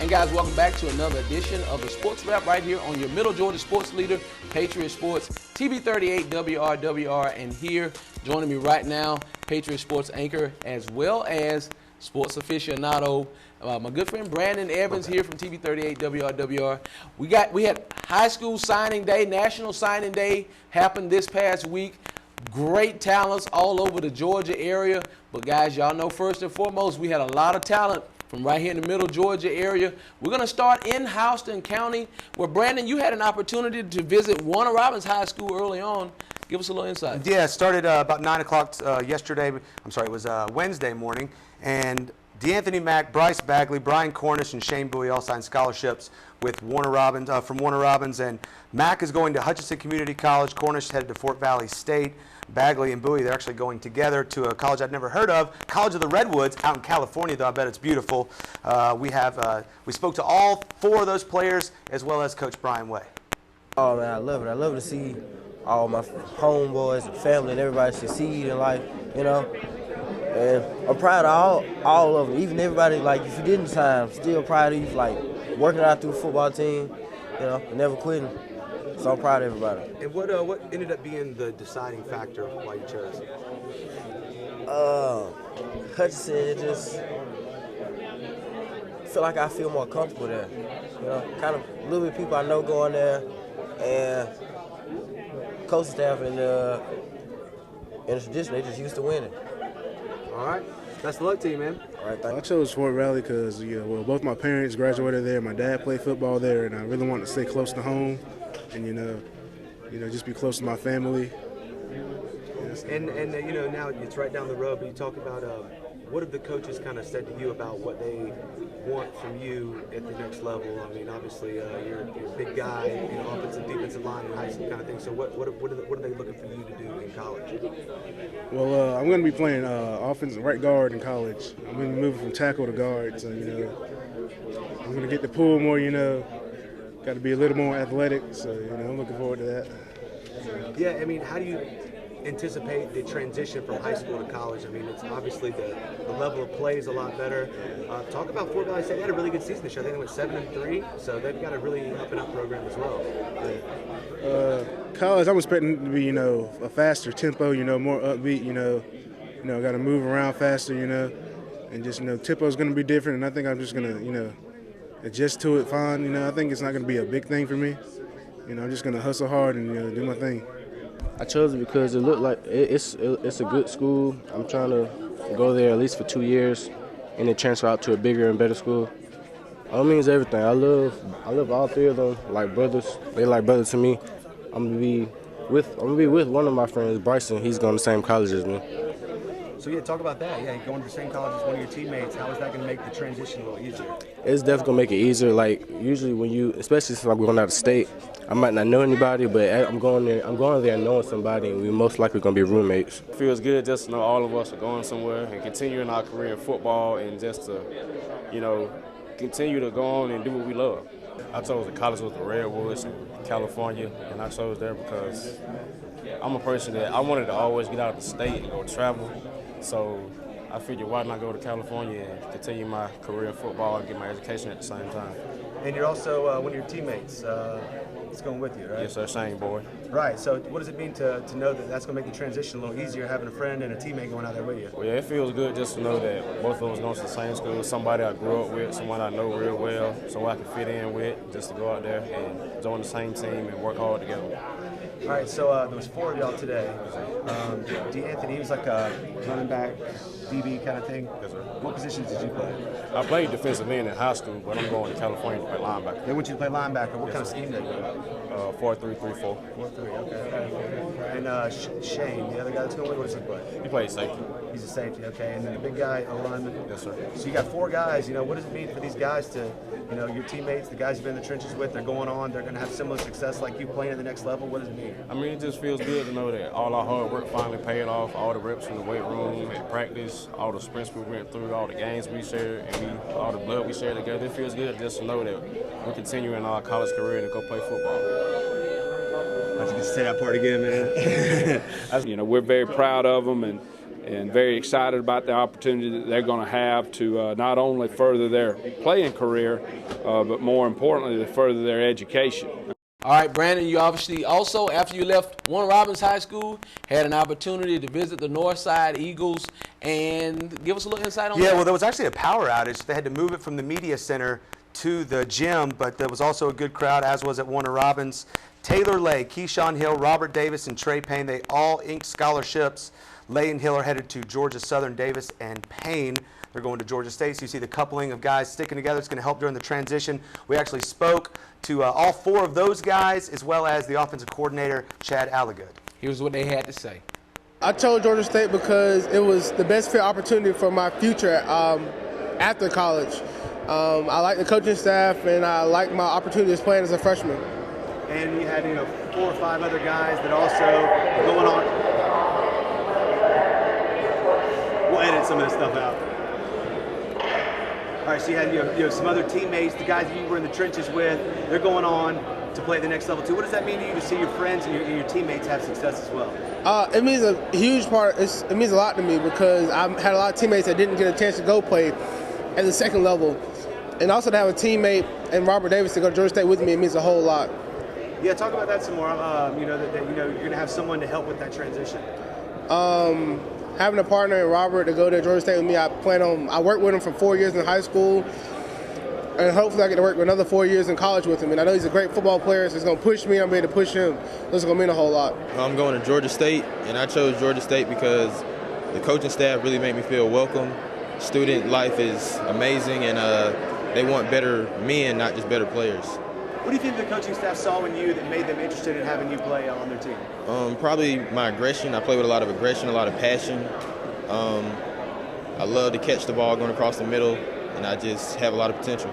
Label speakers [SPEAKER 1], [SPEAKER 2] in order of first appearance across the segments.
[SPEAKER 1] And guys, welcome back to another edition of the Sports Wrap right here on your Middle Georgia sports leader, Patriot Sports, TV 38 WRWR. And here, joining me right now, Patriot Sports anchor as well as sports aficionado, my good friend Brandon Evans here from TV 38 WRWR. We had high school signing day, national signing day happened this past week. Great talents all over the Georgia area. But guys, y'all know first and foremost, we had a lot of talent from right here in the middle Georgia area. We're going to start in Houston County, where, Brandon, you had an opportunity to visit Warner Robins High School early on. Give us a little insight.
[SPEAKER 2] Yeah, it started about 9 o'clock yesterday. I'm sorry, it was Wednesday morning. And DeAnthony Mack, Bryce Bagley, Brian Cornish, and Shane Bowie all signed scholarships with Warner Robins, from Warner Robins. And Mack is going to Hutchinson Community College. Cornish headed to Fort Valley State. Bagley and Bowie, they're actually going together to a college I'd never heard of, College of the Redwoods, out in California, though I bet it's beautiful. We spoke to all 4 of those players, as well as Coach Brian Way.
[SPEAKER 3] Oh, man, I love it. I love to see all my homeboys and family and everybody succeed in life, you know. And I'm proud of all of them, even everybody, like, if you didn't sign, I'm still proud of you, like, working out through the football team, you know, and never quitting. So I'm proud of everybody.
[SPEAKER 2] And what ended up being the deciding factor why you chose?
[SPEAKER 3] Hutchinson, it just feel like I feel more comfortable there. You know, kind of a little bit of people I know going there, and coaching staff and the tradition, they just used to winning.
[SPEAKER 2] All right. Best of luck to you, man.
[SPEAKER 3] All right, thank you.
[SPEAKER 4] I chose Fort Valley because, both my parents graduated there. My dad played football there, and I really wanted to stay close to home and, just be close to my family.
[SPEAKER 2] And now it's right down the road, but you talk about what have the coaches kind of said to you about what they want from you at the next level? I mean, obviously, you're a big guy, offensive, defensive line, and high school kind of thing. So what are they looking for you to do in college?
[SPEAKER 4] Well, I'm going to be playing offensive right guard in college. I'm going to be moving from tackle to guard, so, I'm going to get to pull more, got to be a little more athletic, so, I'm looking forward to that.
[SPEAKER 2] Yeah, I mean, how do you anticipate the transition from high school to college? I mean, it's obviously the level of play is a lot better. Talk about Fort Valley State. They had a really good season this year. I think they went 7-3, so they've got a really up-and-up program as well.
[SPEAKER 4] College, I'm expecting to be, a faster tempo, more upbeat, got to move around faster, and just, tempo is going to be different, and I think I'm just going to, adjust to it fine. I think it's not going to be a big thing for me. I'm just going to hustle hard and, do my thing.
[SPEAKER 3] I chose it because it looked like it's a good school. I'm trying to go there at least for 2 years and then transfer out to a bigger and better school. All means everything. I love all 3 of them like brothers. They like brothers to me. I'm gonna be with one of my friends, Bryson. He's going to the same college as me.
[SPEAKER 2] So yeah, talk about that. Yeah, going to the same college as one of your teammates. How is that going to make the transition a little easier?
[SPEAKER 3] It's definitely going to make it easier. Like usually when especially since I'm going out of state, I might not know anybody, but I'm going there knowing somebody, and we're most likely going to be roommates.
[SPEAKER 5] It feels good just to know all of us are going somewhere and continuing our career in football, and just to, continue to go on and do what we love. I chose the college with the Redwoods in California, and I chose there because I'm a person that I wanted to always get out of the state and go travel. So I figured, why not go to California and continue my career in football and get my education at the same time.
[SPEAKER 2] And you're also one of your teammates. It's going with you, right?
[SPEAKER 5] Yes, sir, Shane Bowie.
[SPEAKER 2] Right. So what does it mean to know that that's going to make the transition a little easier, having a friend and a teammate going out there with you?
[SPEAKER 5] Well, yeah, it feels good just to know that both of us going to the same school, somebody I grew up with, someone I know real well, someone I can fit in with, just to go out there and join the same team and work hard together.
[SPEAKER 2] All right, so there was 4 of y'all today. DeAnthony, he was like a running back, DB kind of thing.
[SPEAKER 5] Yes, sir.
[SPEAKER 2] What positions did you play?
[SPEAKER 5] I played defensive end in high school, but I'm going to California to play linebacker.
[SPEAKER 2] They want you to play linebacker. What kind of scheme did you play?
[SPEAKER 5] 4-3-3-4.
[SPEAKER 2] 4-3, okay. And Shane, the other guy that's going with, what does he play?
[SPEAKER 5] He played safety.
[SPEAKER 2] He's a safety, okay. And then the big guy, a lineman.
[SPEAKER 5] Yes, sir.
[SPEAKER 2] So you got 4 guys. What does it mean for these guys to, your teammates, the guys you've been in the trenches with, they're going on, they're going to have similar success like you playing at the next level? What does it mean?
[SPEAKER 5] I mean, it just feels good to know that all our hard work finally paid off. All the reps in the weight room, at practice, all the sprints we went through, all the games we shared, and all the blood we shared together. It feels good just to know that we're continuing our college career and go play football.
[SPEAKER 2] I have to say that part again, man.
[SPEAKER 6] We're very proud of them, and and very excited about the opportunity that they're going to have to not only further their playing career, but more importantly, to further their education.
[SPEAKER 1] All right, Brandon, you obviously also, after you left Warner Robins High School, had an opportunity to visit the Northside Eagles, and give us a little insight on that.
[SPEAKER 2] Yeah, well, there was actually a power outage. They had to move it from the media center to the gym, but there was also a good crowd, as was at Warner Robins. Taylor Lay, Keyshawn Hill, Robert Davis, and Trey Payne, they all inked scholarships. Lay and Hill are headed to Georgia Southern. Davis and Payne, they're going to Georgia State. So you see the coupling of guys sticking together. It's going to help during the transition. We actually spoke to all 4 of those guys, as well as the offensive coordinator, Chad Allagood.
[SPEAKER 1] Here's what they had to say.
[SPEAKER 7] I chose Georgia State because it was the best fit opportunity for my future after college. I like the coaching staff, and I like my opportunities playing as a freshman.
[SPEAKER 2] And you had 4 or 5 other guys that also are going on. We'll edit some of this stuff out. All right, so you had some other teammates, the guys that you were in the trenches with. They're going on to play at the next level too. What does that mean to you to see your friends and your teammates have success as well?
[SPEAKER 7] It means a huge part. It means a lot to me because I had a lot of teammates that didn't get a chance to go play at the second level, and also to have a teammate and Robert Davis to go to Georgia State with me, it means a whole lot.
[SPEAKER 2] Yeah, talk about that some more. That you're going to have someone to help with that transition.
[SPEAKER 7] Having a partner in Robert to go to Georgia State with me, I worked with him for 4 years in high school, and hopefully I get to work with another 4 years in college with him. And I know he's a great football player, so he's going to push me. I'm ready to push him. This is going to mean a whole lot.
[SPEAKER 8] I'm going to Georgia State, and I chose Georgia State because the coaching staff really made me feel welcome. Student life is amazing, and they want better men, not just better players.
[SPEAKER 2] What do you think the coaching staff saw in you that made them interested in having you play on their team?
[SPEAKER 8] Probably my aggression. I play with a lot of aggression, a lot of passion. I love to catch the ball going across the middle, and I just have a lot of potential.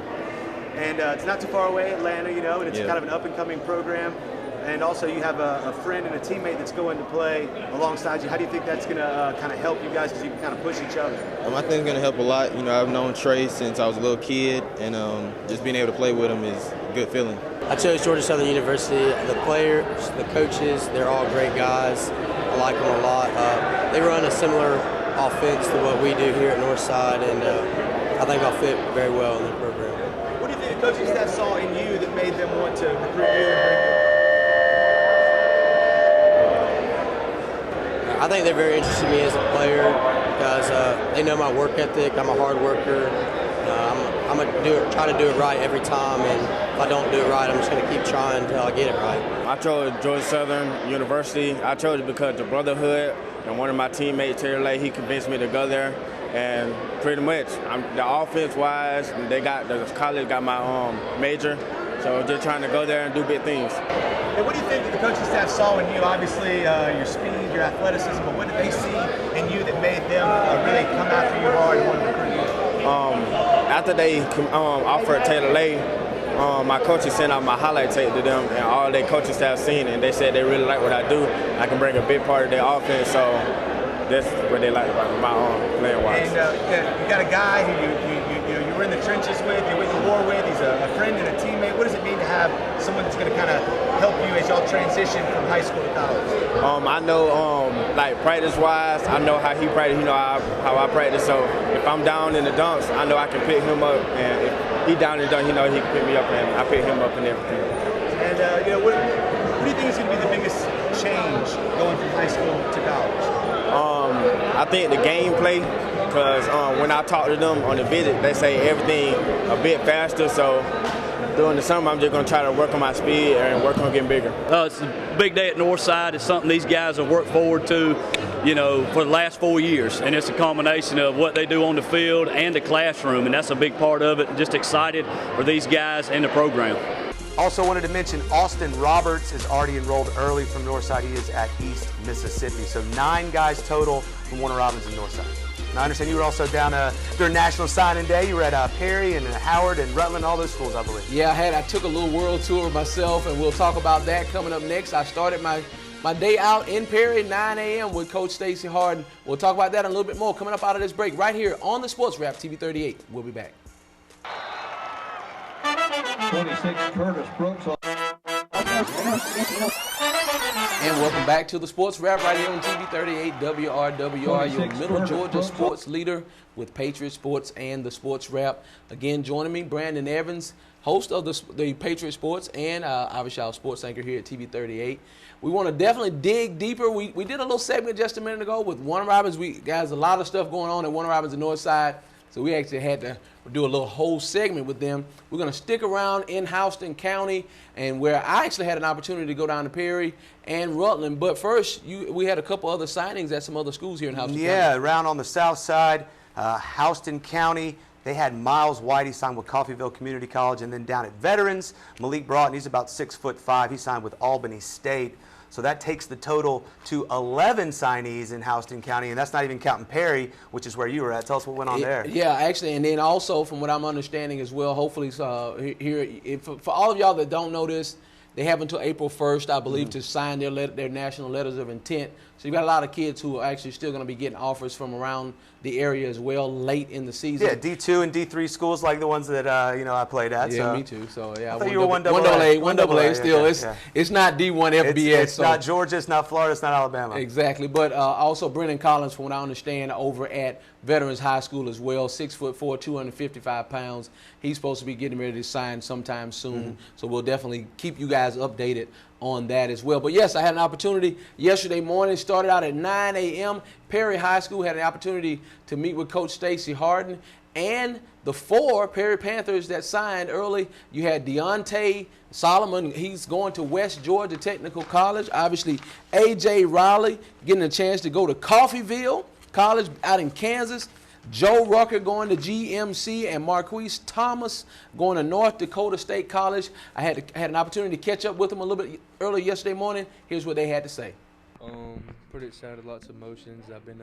[SPEAKER 2] And it's not too far away, Atlanta, and it's kind of an up-and-coming program. And also you have a friend and a teammate that's going to play alongside you. How do you think that's going to kind of help you guys because you can kind of push each other?
[SPEAKER 8] I think it's going to help a lot. I've known Trey since I was a little kid, and just being able to play with him is a good feeling.
[SPEAKER 9] I chose Georgia Southern University. The players, the coaches, they're all great guys. I like them a lot. They run a similar offense to what we do here at Northside, and I think I'll fit very well in the program.
[SPEAKER 2] What do you think the coaching staff saw in you that made them want to recruit you and bring you?
[SPEAKER 9] I think they're very interested in me as a player because they know my work ethic. I'm a hard worker. I'm going to try to do it right every time, and if I don't do it right, I'm just going to keep trying until I get it right.
[SPEAKER 5] I chose Georgia Southern University. I chose it because of the brotherhood, and one of my teammates, Taylor Lay, he convinced me to go there. And pretty much, the offense-wise, the college got my major, so just trying to go there and do big things.
[SPEAKER 2] And what do you think that the coaching staff saw in you? Obviously, your speed, your athleticism, but what did they see in you that made them really come after you hard and want to recruit you?
[SPEAKER 5] After they offered Taylor Lay, my coaches sent out my highlight tape to them, and all their coaching staff seen it, and they said they really like what I do. I can bring a big part of their offense, so that's what they like about my playing wise.
[SPEAKER 2] And you got a guy who you were in the trenches with, you went to war with. He's a friend and a teammate. What does it mean to have someone that's going to kind of help you as y'all transition from high school to college?
[SPEAKER 5] I know, like practice-wise, I know how he practice. How I practice. So if I'm down in the dunks, I know I can pick him up, and if he down in the dunk, he can pick me up, and I pick him up and everything.
[SPEAKER 2] And what do you think is going to be the biggest change going from high school to college?
[SPEAKER 5] I think the gameplay, because when I talk to them on the visit, they say everything a bit faster. So during the summer, I'm just going to try to work on my speed and work on getting bigger.
[SPEAKER 10] It's a big day at Northside. It's something these guys have worked forward to, for the last 4 years. And it's a combination of what they do on the field and the classroom, and that's a big part of it. Just excited for these guys and the program.
[SPEAKER 2] Also wanted to mention Austin Roberts is already enrolled early from Northside. He is at East Mississippi. So 9 guys total from Warner Robins and Northside. And I understand you were also down during National Signing Day. You were at Perry and Howard and Rutland, all those schools, I believe.
[SPEAKER 1] Yeah, I took a little world tour myself, and we'll talk about that coming up next. I started my day out in Perry, 9 a.m. with Coach Stacy Harden. We'll talk about that and a little bit more coming up out of this break right here on the Sports Wrap, TV 38. We'll be back.
[SPEAKER 11] 26, Curtis Brooks.
[SPEAKER 1] And welcome back to the Sports Wrap right here on TV 38 WRWR, your Middle Georgia sports leader with Patriot Sports and the Sports Wrap. Again, joining me, Brandon Evans, host of the Patriot Sports and obviously our sports anchor here at TV 38. We want to definitely dig deeper. We did a little segment just a minute ago with Warner Robins. Guys, a lot of stuff going on at Warner Robins, the North Side. So we actually had to do a little whole segment with them. We're going to stick around in Houston County, and where I actually had an opportunity to go down to Perry and Rutland. But first, we had a couple other signings at some other schools here in Houston County.
[SPEAKER 2] Yeah, around on the south side, Houston County, they had Miles Whitey signed with Coffeyville Community College, and then down at Veterans, Malik Broughton, he's about 6'5". He signed with Albany State. So that takes the total to 11 signees in Houston County, and that's not even counting Perry, which is where you were at. Tell us what went on there.
[SPEAKER 1] Yeah, actually, and then also from what I'm understanding as well, hopefully here, for all of y'all that don't know this, they have until April 1st, I believe, to sign their national letters of intent. So you've got a lot of kids who are actually still going to be getting offers from around the area as well late in the season.
[SPEAKER 2] Yeah, D2 and D3 schools like the ones that I played at.
[SPEAKER 1] Yeah,
[SPEAKER 2] so.
[SPEAKER 1] me too. So yeah,
[SPEAKER 2] I thought you were 1AA.
[SPEAKER 1] Still, it's not D1 FBS.
[SPEAKER 2] It's not Georgia, it's not Florida, it's not Alabama.
[SPEAKER 1] Exactly, but also Brendan Collins, from what I understand, over at Veterans High School as well, 6'4", 255 pounds. He's supposed to be getting ready to sign sometime soon. So we'll definitely keep you guys updated on that as well. But yes, I had an opportunity yesterday morning. Started out at 9 a.m. Perry High School had an opportunity to meet with Coach Stacy Harden and the 4 Perry Panthers that signed early. You had Deontay Solomon. He's going to West Georgia Technical College. Obviously, A.J. Riley getting a chance to go to Coffeyville College out in Kansas. Joe Rucker going to GMC, and Marquise Thomas going to North Dakota State College. I had an opportunity to catch up with them a little bit early yesterday morning. Here's what they had to say.
[SPEAKER 11] Pretty excited, lots of emotions. I've been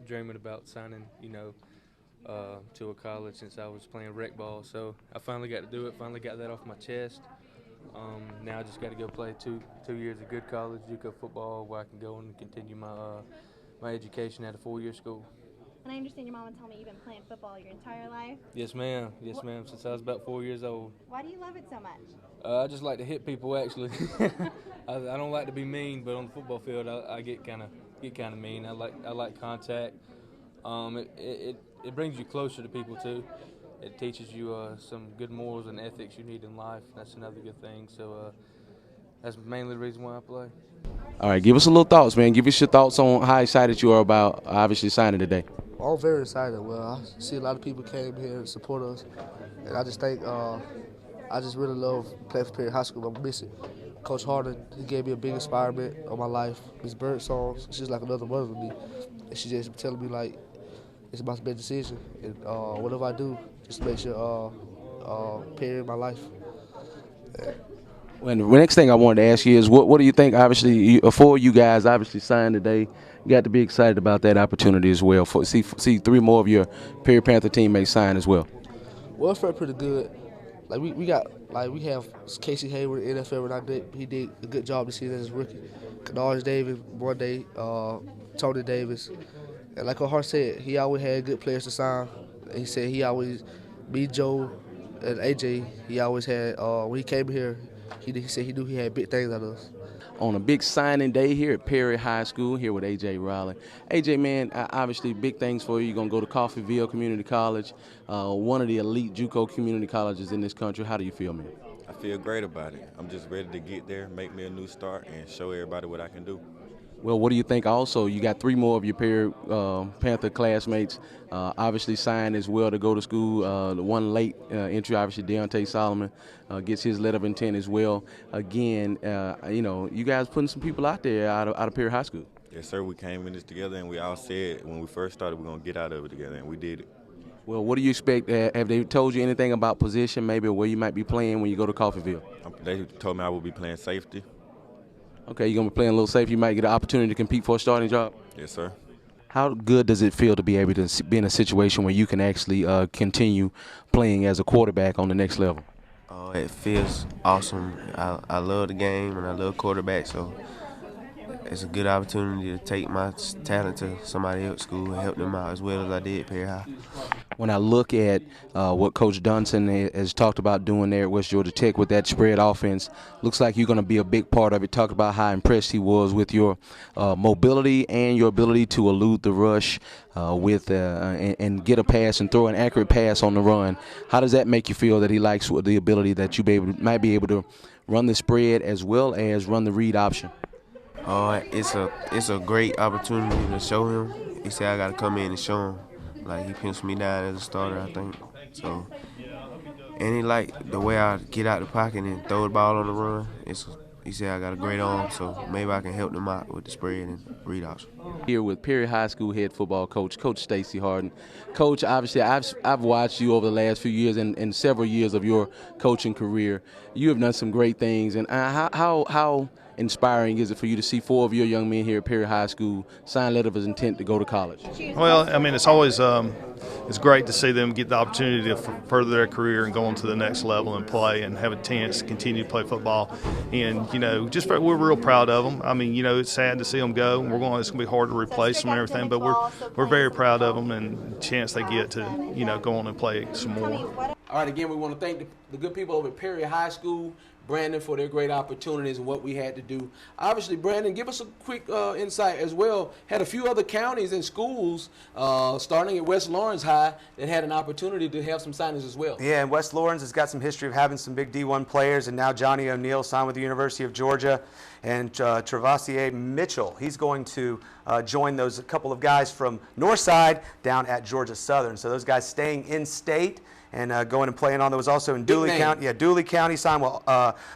[SPEAKER 11] dreaming about signing, to a college since I was playing rec ball. So I finally got to do it, finally got that off my chest. Now I just got to go play two years of good college, JUCO football, where I can go and continue my education at a 4-year school.
[SPEAKER 12] And I understand your mama told me you've been playing football your entire life.
[SPEAKER 11] Yes, ma'am. Yes, ma'am. Since I was about 4 years old.
[SPEAKER 12] Why do you love it so much?
[SPEAKER 11] I just like to hit people, actually. I don't like to be mean, but on the football field, I get kind of mean. I like contact. It brings you closer to people too. It teaches you some good morals and ethics you need in life. That's another good thing. So that's mainly the reason why I play.
[SPEAKER 1] All right, give us a little thoughts, man. Give us your thoughts on how excited you are about obviously signing today.
[SPEAKER 13] I'm very excited. Well, I see a lot of people came here and support us, and I just think I just really love playing for Perry High School. I'm missing Coach Harden. He gave me a big inspiration on my life. Miss Birdsong, she's like another mother to me, and she just telling me like it's about to be a decision, and whatever I do, just to make sure Perry in my life.
[SPEAKER 1] And the next thing I wanted to ask you is, what do you think? Obviously, 4 you guys obviously signed today. You got to be excited about that opportunity as well. See 3 more of your Perry Panther teammates sign as well.
[SPEAKER 13] Well, it felt pretty good. Like we have Casey Hayward in the NFL, and he did a good job this season as a rookie. Kadarius Davis one day, Tony Davis, and like O'Hart said, he always had good players to sign. He said he always, me, Joe, and AJ, he always had when he came here. He said he knew he had big things out of us.
[SPEAKER 1] On a big signing day here at Perry High School, here with A.J. Riley. A.J., man, obviously big things for you. You're going to go to Coffeyville Community College, one of the elite JUCO community colleges in this country. How do you feel, man?
[SPEAKER 14] I feel great about it. I'm just ready to get there, make me a new start, and show everybody what I can do.
[SPEAKER 1] Well, what do you think also? You got 3 more of your Perry Panther classmates obviously signed as well to go to school. The one late entry, obviously, Deontay Solomon gets his letter of intent as well. Again, you guys putting some people out there out of Perry High School.
[SPEAKER 14] Yes, sir. We came in this together, and we all said when we first started we're going to get out of it together, and we did it.
[SPEAKER 1] Well, what do you expect? Have they told you anything about position, maybe, or where you might be playing when you go to Coffeyville?
[SPEAKER 14] They told me I would be playing safety.
[SPEAKER 1] Okay, you're going to be playing a little safe. You might get an opportunity to compete for a starting job.
[SPEAKER 14] Yes, sir.
[SPEAKER 1] How good does it feel to be able to be in a situation where you can actually continue playing as a quarterback on the next level?
[SPEAKER 15] Oh, it feels awesome. I love the game and I love quarterback, so it's a good opportunity to take my talent to somebody else's school and help them out as well as I did at Perry High.
[SPEAKER 1] when I look at what Coach Dunson has talked about doing there at West Georgia Tech with that spread offense, looks like you're going to be a big part of it. Talked about how impressed he was with your mobility and your ability to elude the rush and get a pass and throw an accurate pass on the run. How does that make you feel that he likes the ability that you might be able to run the spread as well as run the read option?
[SPEAKER 15] It's a great opportunity to show him. He said I got to come in and show him. Like, he penciled me down as a starter, I think. So, and he liked the way I get out the pocket and throw the ball on the run. He said I got a great arm, so maybe I can help them out with the spread and read option.
[SPEAKER 1] Here with Perry High School head football coach, Coach Stacy Harden. Coach, obviously I've watched you over the last few years and several years of your coaching career. You have done some great things, and how inspiring is it for you to see 4 of your young men here at Perry High School sign letter of intent to go to college?
[SPEAKER 16] Well, I mean, it's always it's great to see them get the opportunity to further their career and go on to the next level and play and have a chance to continue to play football. And, you know, we're real proud of them. I mean, you know, it's sad to see them go. It's going to be hard to replace them and everything, but we're very proud of them and the chance they get to, you know, go on and play some more.
[SPEAKER 1] All right, again, we want to thank the good people over at Perry High School, Brandon, for their great opportunities and what we had to do. Obviously, Brandon, give us a quick insight as well. Had a few other counties and schools, starting at West Lawrence High, that had an opportunity to have some signings as well.
[SPEAKER 2] Yeah, and West Lawrence has got some history of having some big D1 players, and now Johnny O'Neill signed with the University of Georgia, and Travassier Mitchell, he's going to join those couple of guys from Northside down at Georgia Southern. So those guys staying in state and going and playing on. There was also in Dooley County. Yeah, Dooley County signed with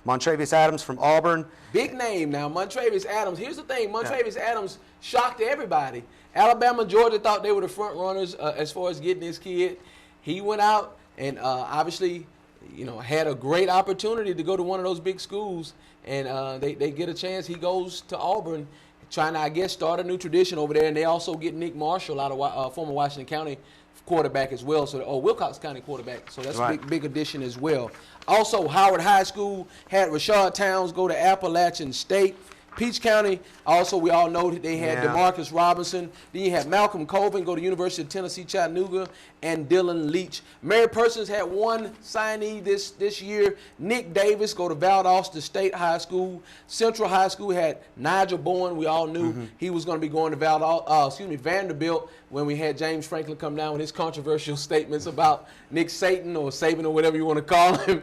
[SPEAKER 2] Montravius Adams from Auburn.
[SPEAKER 1] Big name now, Montravius Adams. Here's the thing, Montravius Adams shocked everybody. Alabama, Georgia thought they were the front runners as far as getting this kid. He went out and obviously, you know, had a great opportunity to go to one of those big schools, and they get a chance. He goes to Auburn, trying to, I guess, start a new tradition over there, and they also get Nick Marshall out of former Washington County quarterback as well, Wilcox County quarterback, so that's a big addition as well. Also, Howard High School had Rashad Towns go to Appalachian State. Peach County, also, we all know that they had DeMarcus Robinson. Then you had Malcolm Colvin go to University of Tennessee, Chattanooga, and Dylan Leach. Mary Persons had one signee this year. Nick Davis go to Valdosta State High School. Central High School had Nigel Bowen. We all knew he was going to be going to Vanderbilt when we had James Franklin come down with his controversial statements about Nick Saban or Saban or whatever you want to call him.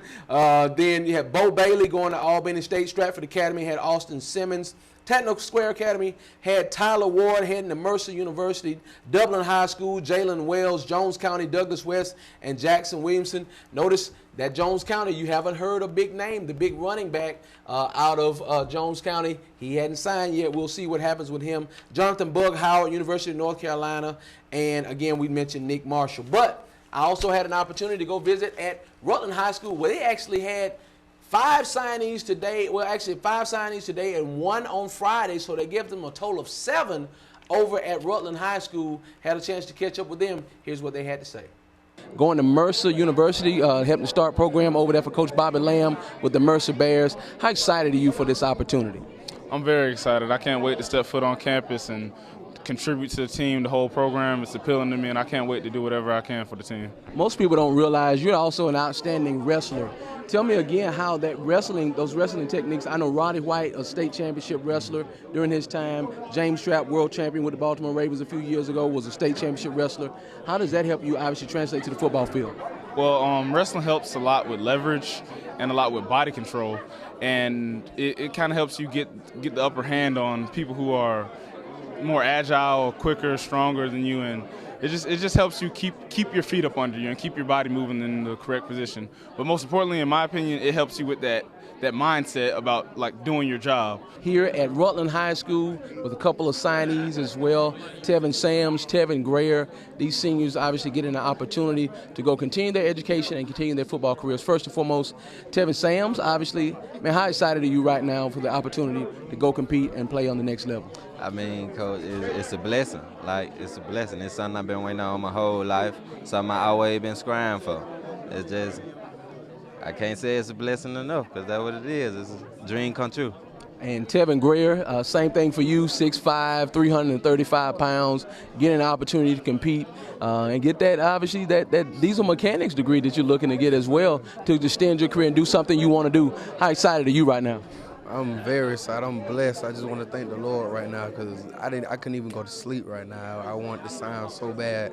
[SPEAKER 1] Then you had Bo Bailey going to Albany State. Stratford Academy had Austin Simmons. Technical Square Academy had Tyler Ward heading to Mercer University. Dublin High School, Jalen Wells, Jones County, Douglas West, and Jackson Williamson. Notice that Jones County, you haven't heard a big name, the big running back out of Jones County. He hadn't signed yet. We'll see what happens with him. Jonathan Bug Howard, University of North Carolina. And again, we mentioned Nick Marshall. But I also had an opportunity to go visit at Rutland High School, where they actually had 5 signees today. Well, actually 5 signees today and 1 on Friday, so they gave them a total of 7 over at Rutland High School. Had a chance to catch up with them. Here's what they had to say. Going to Mercer University, helping start program over there for Coach Bobby Lamb with the Mercer Bears. How excited are you for this opportunity?
[SPEAKER 17] I'm very excited. I can't wait to step foot on campus and contribute to the team. The whole program is appealing to me, and I can't wait to do whatever I can for the team. Most people don't realize you're also an outstanding wrestler. Tell me again how those wrestling techniques. I know Roddy White, a state championship wrestler during his time. James Trapp, world champion with the Baltimore Ravens a few years ago, was a state championship wrestler. How does that help you obviously translate to the football field? Well, wrestling helps a lot with leverage and a lot with body control, and it kind of helps you get the upper hand on people who are more agile, quicker, stronger than you, and it just helps you keep your feet up under you and keep your body moving in the correct position. But most importantly, in my opinion, it helps you with that mindset about like doing your job. Here at Rutland High School with a couple of signees as well, Tevin Sams, Tevin Greer. These seniors obviously getting an opportunity to go continue their education and continue their football careers. First and foremost, Tevin Sams, obviously, man, how excited are you right now for the opportunity to go compete and play on the next level?
[SPEAKER 18] I mean, Coach, it's a blessing. Like, it's a blessing. It's something I've been waiting on my whole life, something I always been scrying for. It's just, I can't say it's a blessing enough, because that's what it is. It's a dream come true.
[SPEAKER 1] And Tevin Greer, same thing for you, 6'5", 335 pounds, getting an opportunity to compete and get that, obviously, that diesel mechanics degree that you're looking to get as well to extend your career and do something you want to do. How excited are you right now?
[SPEAKER 3] I'm very excited. I'm blessed. I just want to thank the Lord right now because I couldn't even go to sleep right now. I want to sign so bad,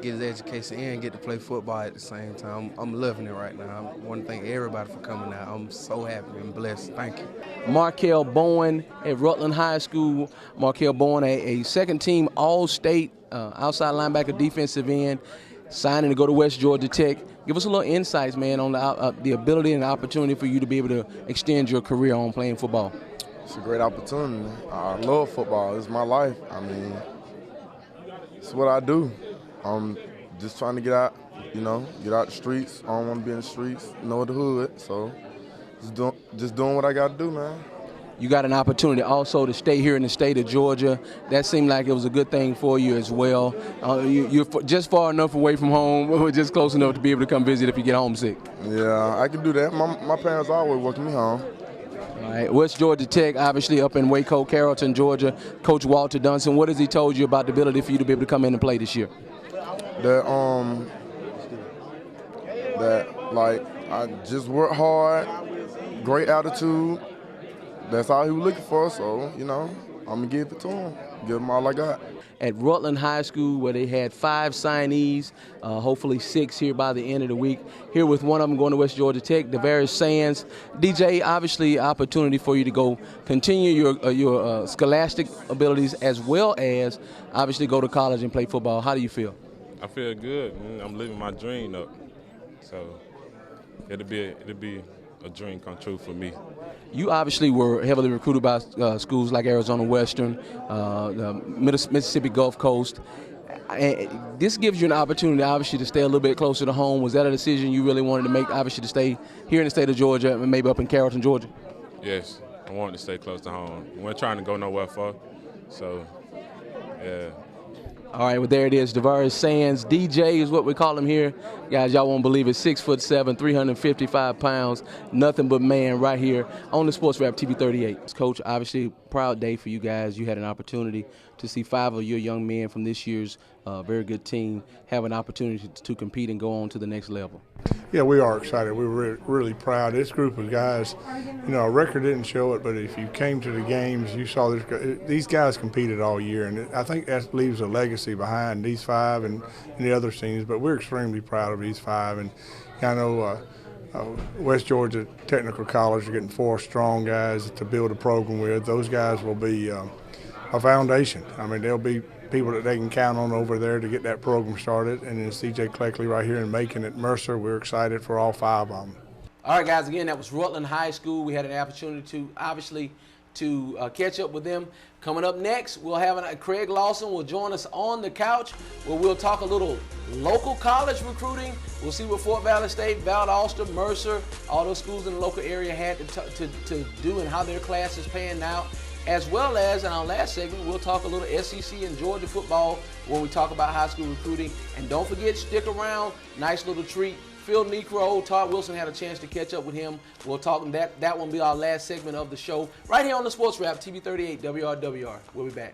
[SPEAKER 3] get his education and get to play football at the same time. I'm loving it right now. I want to thank everybody for coming out. I'm so happy and blessed. Thank you.
[SPEAKER 1] Markel Bowen at Rutland High School. Markel Bowen, a second-team All-State outside linebacker defensive end, signing to go to West Georgia Tech. Give us a little insights, man, on the ability and opportunity for you to be able to extend your career on playing football.
[SPEAKER 19] It's a great opportunity. I love football. It's my life. I mean, it's what I do. I'm just trying to get out, get out the streets. I don't want to be in the streets, know the hood. So just doing what I got to do, man.
[SPEAKER 1] You got an opportunity also to stay here in the state of Georgia. That seemed like it was a good thing for you as well. You're just far enough away from home, or just close enough to be able to come visit if you get homesick.
[SPEAKER 19] Yeah, I can do that. My parents always welcome me home.
[SPEAKER 1] All right, West Georgia Tech, obviously up in Waco, Carrollton, Georgia. Coach Walter Dunson, what has he told you about the ability for you to be able to come in and play this year?
[SPEAKER 19] That I just work hard, great attitude. That's all he was looking for, so, I'm going to give it to him, give him all I got.
[SPEAKER 1] At Rutland High School, where they had 5 signees, hopefully 6 here by the end of the week. Here with one of them going to West Georgia Tech, Devarius Sands. DJ, obviously opportunity for you to go continue your scholastic abilities as well as obviously go to college and play football. How do you feel?
[SPEAKER 5] I feel good. I'm living my dream up, so it'll be a dream come true for me.
[SPEAKER 1] You obviously were heavily recruited by schools like Arizona Western, the Mississippi Gulf Coast. This gives you an opportunity, obviously, to stay a little bit closer to home. Was that a decision you really wanted to make, obviously, to stay here in the state of Georgia and maybe up in Carrollton, Georgia?
[SPEAKER 5] Yes, I wanted to stay close to home. We weren't trying to go nowhere far, so, yeah.
[SPEAKER 1] All right, well, there it is. Devarius Sands, DJ is what we call him here. Guys, y'all won't believe it. 6'7", 355 pounds, nothing but man right here on the Sports Rap TV 38. Coach, obviously, proud day for you guys. You had an opportunity to see 5 of your young men from this year's very good team have an opportunity to compete and go on to the next level.
[SPEAKER 20] Yeah, we are excited. We're really proud. This group of guys, our record didn't show it, but if you came to the games, you saw these guys competed all year, and I think that leaves a legacy behind these 5 and the other teams. But we're extremely proud of these 5, and I know West Georgia Technical College are getting 4 strong guys to build a program with. Those guys will be a foundation. I mean, they'll be people that they can count on over there to get that program started. And then CJ Cleckley right here in Macon at Mercer, we're excited for all 5 of them.
[SPEAKER 1] All right, guys, again, that was Rutland High School. We had an opportunity to, obviously, catch up with them. Coming up next, we'll have Craig Lawson will join us on the couch where we'll talk a little local college recruiting. We'll see what Fort Valley State, Valdosta, Mercer, all those schools in the local area had to do and how their class is panning out. As well as, in our last segment, we'll talk a little SEC and Georgia football when we talk about high school recruiting. And don't forget, stick around. Nice little treat. Phil Necro, Todd Wilson had a chance to catch up with him. We'll talk that will be our last segment of the show right here on the Sports Wrap, TV 38 WRWR. We'll be back.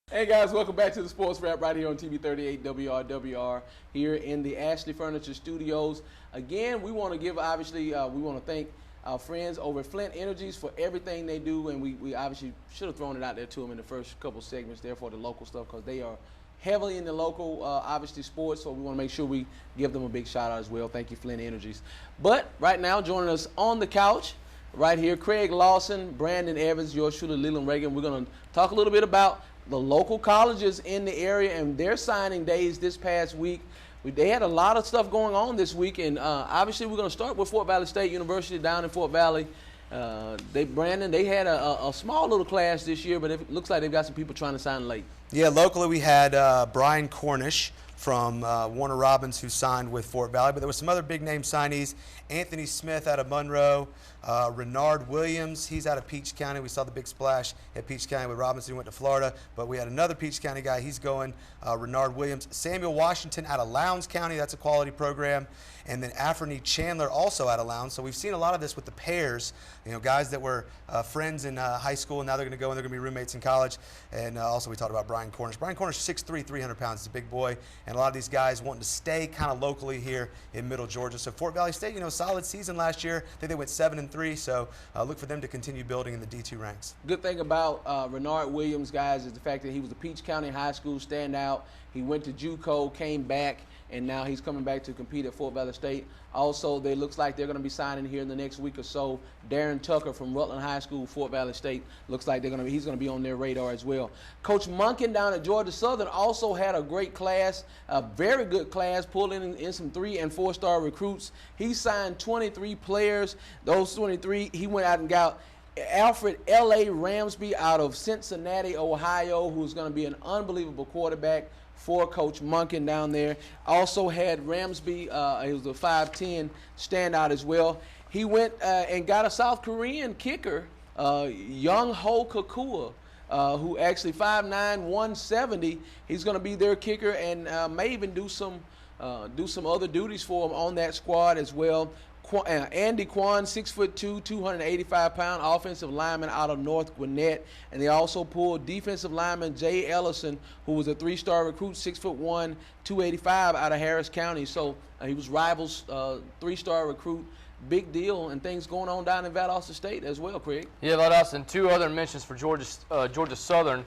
[SPEAKER 1] Hey guys, welcome back to the Sports Wrap right here on TV 38 WRWR here in the Ashley Furniture Studios. Again, we want to give, obviously, we want to thank our friends over at Flint Energies for everything they do, and we obviously should have thrown it out there to them in the first couple segments there for the local stuff because they are heavily in the local, obviously, sports, so we want to make sure we give them a big shout out as well. Thank you, Flint Energies. But right now, joining us on the couch, right here, Craig Lawson, Brandon Evans, yours truly, Leland Ragin. We're going to talk a little bit about the local colleges in the area and their signing days this past week. They had a lot of stuff going on this week, and obviously we're going to start with Fort Valley State University down in Fort Valley. Brandon, they had a small little class this year, but it looks like they've got some people trying to sign late.
[SPEAKER 2] Yeah, locally we had Brian Cornish from Warner Robins who signed with Fort Valley, but there were some other big name signees. Anthony Smith out of Monroe, Renard Williams, he's out of Peach County. We saw the big splash at Peach County with Robinson. He went to Florida, but we had another Peach County guy. He's going, Renard Williams. Samuel Washington out of Lowndes County. That's a quality program. And then Afrony Chandler also out of Lowndes. So we've seen a lot of this with the pairs, guys that were friends in high school, and now they're going to go and they're going to be roommates in college. And also we talked about Brian Cornish. Brian Cornish, 6'3", 300 pounds. He's a big boy. And a lot of these guys wanting to stay kind of locally here in Middle Georgia. So Fort Valley State, solid season last year. I think they went 7-3. So look for them to continue building in the D2 ranks.
[SPEAKER 1] Good thing about Renard Williams, guys, is the fact that he was a Peach County High School standout. He went to JUCO, came back, and now he's coming back to compete at Fort Valley State. Also, it looks like they're going to be signing here in the next week or so. Darren Tucker from Rutland High School, Fort Valley State, looks like he's going to be on their radar as well. Coach Munkin down at Georgia Southern also had a great class, a very good class, pulling in some 3- and 4-star recruits. He signed 23 players. Those 23, he went out and got Alfred L.A. Ramsby out of Cincinnati, Ohio, who's going to be an unbelievable quarterback for Coach Munkin down there. Also had Ramsby, he was a 5'10" standout as well. He went and got a South Korean kicker, Young Ho Kakua, who actually 5'9", 170. He's going to be their kicker and may even do some other duties for him on that squad as well. Andy Quan, 6'2", 285-pound offensive lineman out of North Gwinnett. And they also pulled defensive lineman Jay Ellison, who was a 3-star recruit, 6'1", 285 out of Harris County. So he was Rivals 3-star recruit. Big deal, and things going on down in Valdosta State as well, Craig.
[SPEAKER 21] Yeah, Valdosta, and 2 other mentions for Georgia Southern.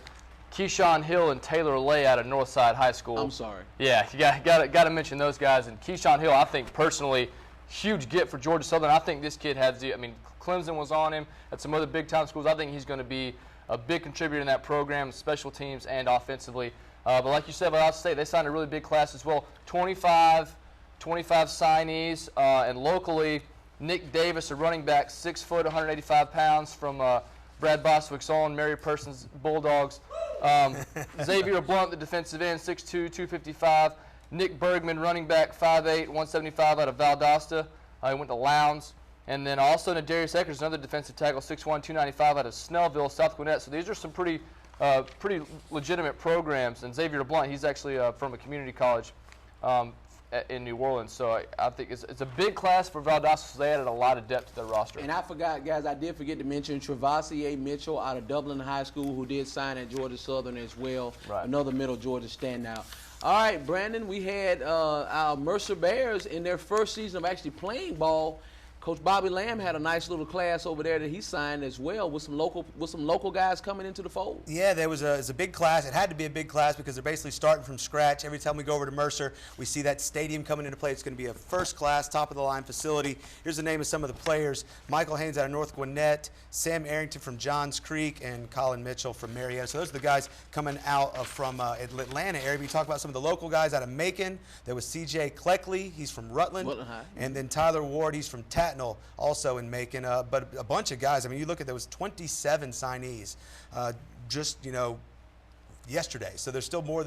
[SPEAKER 21] Keyshawn Hill and Taylor Lay out of Northside High School.
[SPEAKER 1] I'm sorry.
[SPEAKER 21] Yeah, you got to mention those guys. And Keyshawn Hill, I think personally, huge get for Georgia Southern. I think this kid has Clemson was on him at some other big-time schools. I think he's going to be a big contributor in that program, special teams and offensively. But like you said, Valdosta State, they signed a really big class as well. 25 signees, and locally, Nick Davis, a running back, 6 foot, 185 pounds from Brad Boswick's own Mary Persons Bulldogs. Xavier Blunt, the defensive end, 6'2", 255. Nick Bergman, running back, 5'8", 175 out of Valdosta. He went to Lowndes. And then also Nadarius Eckers, another defensive tackle, 6'1", 295 out of Snellville, South Gwinnett. So these are some pretty legitimate programs. And Xavier Blunt, he's actually from a community college in New Orleans. So I think it's a big class for Valdosta, so they added a lot of depth to their roster.
[SPEAKER 1] And I forgot, guys, I did forget to mention Travassier Mitchell out of Dublin High School, who did sign at Georgia Southern as well. Right. Another Middle Georgia standout. All right, Brandon, we had our Mercer Bears in their first season of actually playing ball. Coach Bobby Lamb had a nice little class over there that he signed as well with some local guys coming into the fold.
[SPEAKER 2] Yeah, it was a big class. It had to be a big class because they're basically starting from scratch. Every time we go over to Mercer, we see that stadium coming into play. It's going to be a first-class, top-of-the-line facility. Here's the name of some of the players. Michael Haynes out of North Gwinnett, Sam Arrington from Johns Creek, and Colin Mitchell from Marietta. So those are the guys coming out from Atlanta area. We talk about some of the local guys out of Macon. There was C.J. Cleckley. He's from Rutland. High. And then Tyler Ward. He's from Tatnall, also in Macon. But a bunch of guys. I mean, you look at, there was 27 signees yesterday. So there's still more,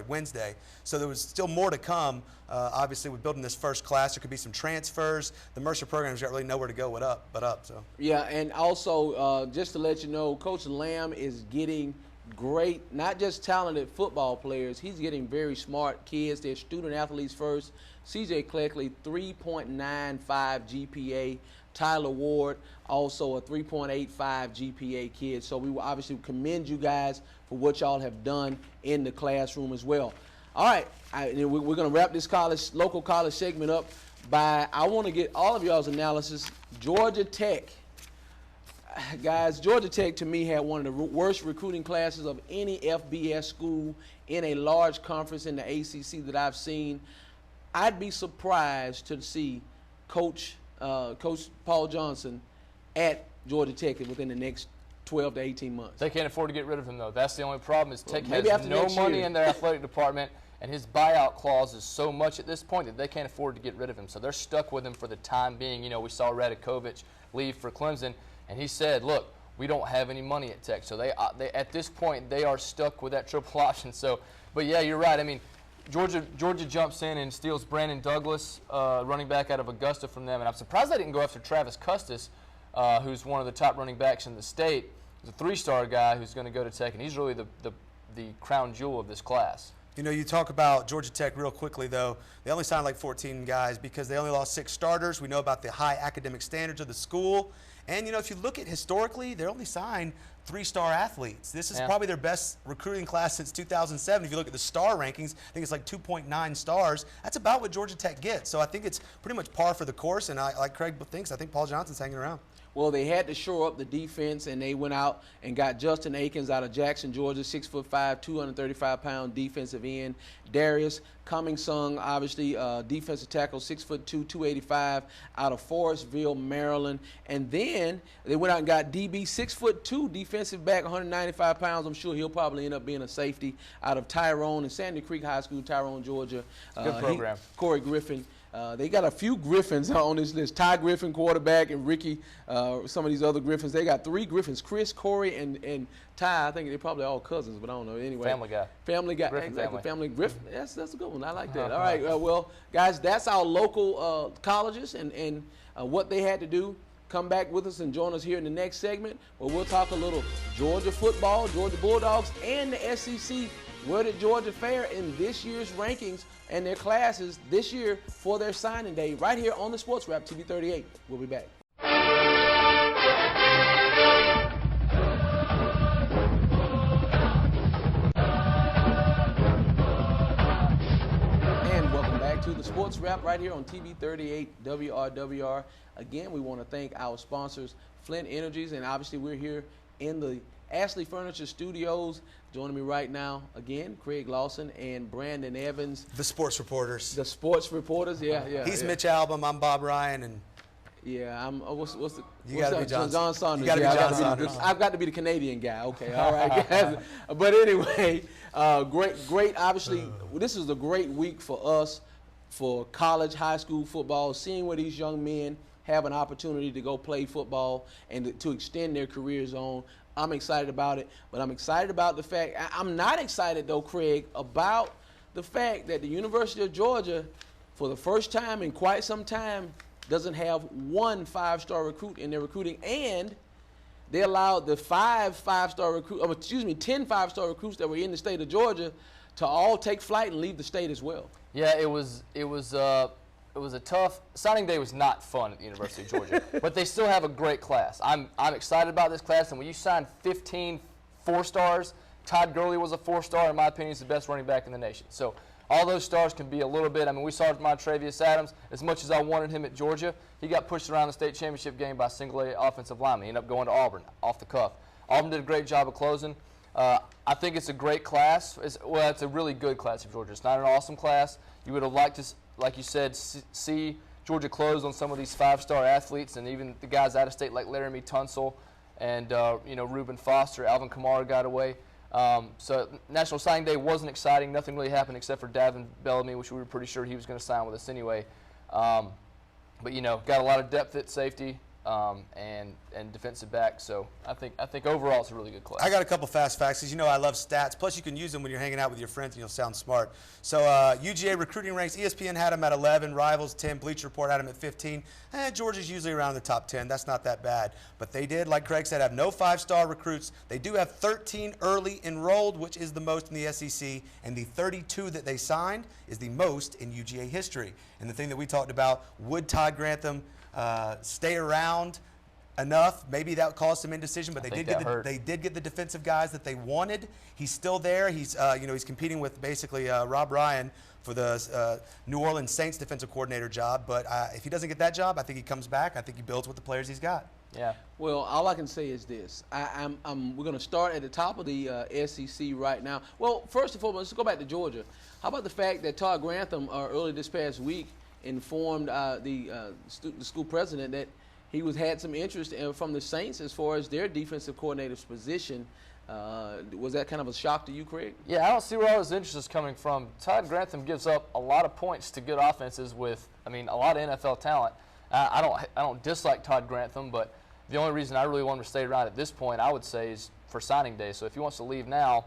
[SPEAKER 2] Wednesday. So there was still more to come. Obviously, we're building this first class. There could be some transfers. The Mercer program's got really nowhere to go but up. So. Yeah, and also, just to let you know, Coach Lamb is getting great, not just talented football players. He's getting very smart kids. They're student athletes first. C.J. Cleckley, 3.95 GPA. Tyler Ward, also a 3.85 GPA kid. So we will obviously commend you guys for what y'all have done in the classroom as well. All right, we're going to wrap this local college segment up by, I want to get all of y'all's analysis. Georgia Tech. Guys, Georgia Tech to me had one of the worst recruiting classes of any FBS school in a large conference in the ACC that I've seen. I'd be surprised to see Coach Paul Johnson at Georgia Tech within the next 12 to 18 months.
[SPEAKER 21] They can't afford to get rid of him, though. That's the only problem is Tech has no money in their athletic department, and his buyout clause is so much at this point that they can't afford to get rid of him. So they're stuck with him for the time being. You know, we saw Radakovich leave for Clemson, and he said, look, we don't have any money at Tech. So they at this point, they are stuck with that triple option. So, but yeah, you're right. I mean, Georgia jumps in and steals Brandon Douglas, running back out of Augusta from them. And I'm surprised they didn't go after Travis Custis, who's one of the top running backs in the state. He's a 3-star guy who's going to go to Tech, and he's really the crown jewel of this class.
[SPEAKER 2] You know, you talk about Georgia Tech real quickly, though. They only signed like 14 guys because they only lost 6 starters. We know about the high academic standards of the school. And, you know, if you look at historically, they only signed 3-star athletes. This is probably their best recruiting class since 2007. If you look at the star rankings, I think it's like 2.9 stars. That's about what Georgia Tech gets. So I think it's pretty much par for the course. And like Craig thinks, I think Paul Johnson's hanging around.
[SPEAKER 1] Well, they had to shore up the defense, and they went out and got Justin Akins out of Jackson, Georgia, 6'5", 235-pound defensive end. Darius Cumming-Sung, obviously, defensive tackle, 6'2", 285, out of Forestville, Maryland. And then they went out and got DB, 6'2", defensive back, 195 pounds. I'm sure he'll probably end up being a safety, out of Tyrone and Sandy Creek High School, Tyrone, Georgia.
[SPEAKER 21] Good program.
[SPEAKER 1] Corey Griffin. They got a few Griffins on this list. Ty Griffin, quarterback, and Ricky, some of these other Griffins. They got 3 Griffins, Chris, Corey, and Ty. I think they're probably all cousins, but I don't know. Anyway,
[SPEAKER 21] Family Guy.
[SPEAKER 1] Family Guy.
[SPEAKER 21] Griffin
[SPEAKER 1] exactly.
[SPEAKER 21] family.
[SPEAKER 1] Griffin. That's a good one. I like that. All right. Well, guys, that's our local colleges and what they had to do. Come back with us and join us here in the next segment where we'll talk a little Georgia football, Georgia Bulldogs, and the SEC. Where did Georgia fare in this year's rankings and their classes this year for their signing day? Right here on the Sports Wrap, TV 38. We'll be back. And welcome back to the Sports Wrap right here on TV 38 WRWR. Again, we want to thank our sponsors, Flint Energies, and obviously we're here in the Ashley Furniture Studios. Joining me right now, again, Craig Lawson and Brandon Evans.
[SPEAKER 2] The sports reporters.
[SPEAKER 1] The sports reporters, yeah.
[SPEAKER 2] He's Mitch Album, I'm Bob Ryan, and
[SPEAKER 1] I'm what's
[SPEAKER 2] you gotta be John
[SPEAKER 1] Saunders.
[SPEAKER 2] You gotta be John Saunders.
[SPEAKER 1] I've got to be the Canadian guy. Okay, all right, guys. But anyway, great. Obviously, this is a great week for us for college, high school football. Seeing where these young men have an opportunity to go play football and to extend their careers on. I'm excited about it, but I'm excited about the fact, I'm not excited though, Craig, about the fact that the University of Georgia, for the first time in quite some time, doesn't have 1 5-star recruit in their recruiting, and they allowed the 10 5-star recruits that were in the state of Georgia to all take flight and leave the state as well.
[SPEAKER 21] Yeah, it was a tough signing day. Was not fun at the University of Georgia, but they still have a great class. I'm excited about this class, and when you sign 15 4-stars, Todd Gurley was a 4-star. In my opinion, he's the best running back in the nation. So all those stars can be a little bit. I mean, we saw Montravius Adams. As much as I wanted him at Georgia, he got pushed around the state championship game by a single-A offensive lineman. He ended up going to Auburn off the cuff. Auburn did a great job of closing. I think it's a great class. It's a really good class of Georgia. It's not an awesome class. You would have liked to, like you said, see Georgia close on some of these 5-star athletes, and even the guys out of state like Laramie Tunsil and Reuben Foster, Alvin Kamara got away. So National Signing Day wasn't exciting. Nothing really happened except for Davin Bellamy, which we were pretty sure he was going to sign with us anyway. But got a lot of depth at safety. And defensive back. So I think overall it's a really good class.
[SPEAKER 2] I got a couple fast facts because I love stats. Plus you can use them when you're hanging out with your friends and you'll sound smart. So UGA recruiting ranks, ESPN had them at 11, Rivals 10, Bleacher Report had them at 15. Georgia's usually around the top 10. That's not that bad. But they did, like Craig said, have no 5-star recruits. They do have 13 early enrolled, which is the most in the SEC, and the 32 that they signed is the most in UGA history. And the thing that we talked about, would Todd Grantham stay around enough? Maybe that caused some indecision, but they did get the defensive guys that they wanted. He's still there. He's he's competing with basically Rob Ryan for the New Orleans Saints defensive coordinator job. But if he doesn't get that job, I think he comes back. I think he builds with the players he's got.
[SPEAKER 21] Yeah.
[SPEAKER 1] Well, all I can say is this. We're going to start at the top of the SEC right now. Well, first and foremost, let's go back to Georgia. How about the fact that Todd Grantham early this past week informed the school president that he had some interest from the Saints as far as their defensive coordinator's position. Was that kind of a shock to you, Craig?
[SPEAKER 21] Yeah, I don't see where all his interest is coming from. Todd Grantham gives up a lot of points to good offenses with, a lot of NFL talent. I don't dislike Todd Grantham, but the only reason I really want him to stay around at this point, I would say, is for signing day. So if he wants to leave now,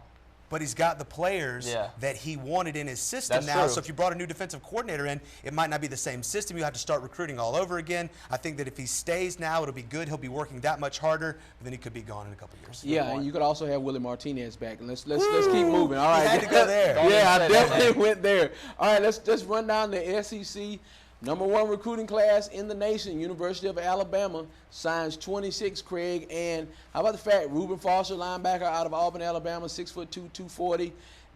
[SPEAKER 2] but he's got the players that he wanted in his system
[SPEAKER 21] That's
[SPEAKER 2] now.
[SPEAKER 21] true.
[SPEAKER 2] So if you brought a new defensive coordinator in, it might not be the same system. You have to start recruiting all over again. I think that if he stays now, it'll be good. He'll be working that much harder, but then he could be gone in a couple years.
[SPEAKER 1] Yeah, and you could also have Willie Martinez back. And let's keep moving. All right,
[SPEAKER 2] You had to go there.
[SPEAKER 1] Yeah, I definitely went there. All right, let's just run down the SEC. #1 recruiting class in the nation, University of Alabama, signs 26, Craig. And how about the fact, Reuben Foster, linebacker out of Auburn, Alabama, 6'2", 240.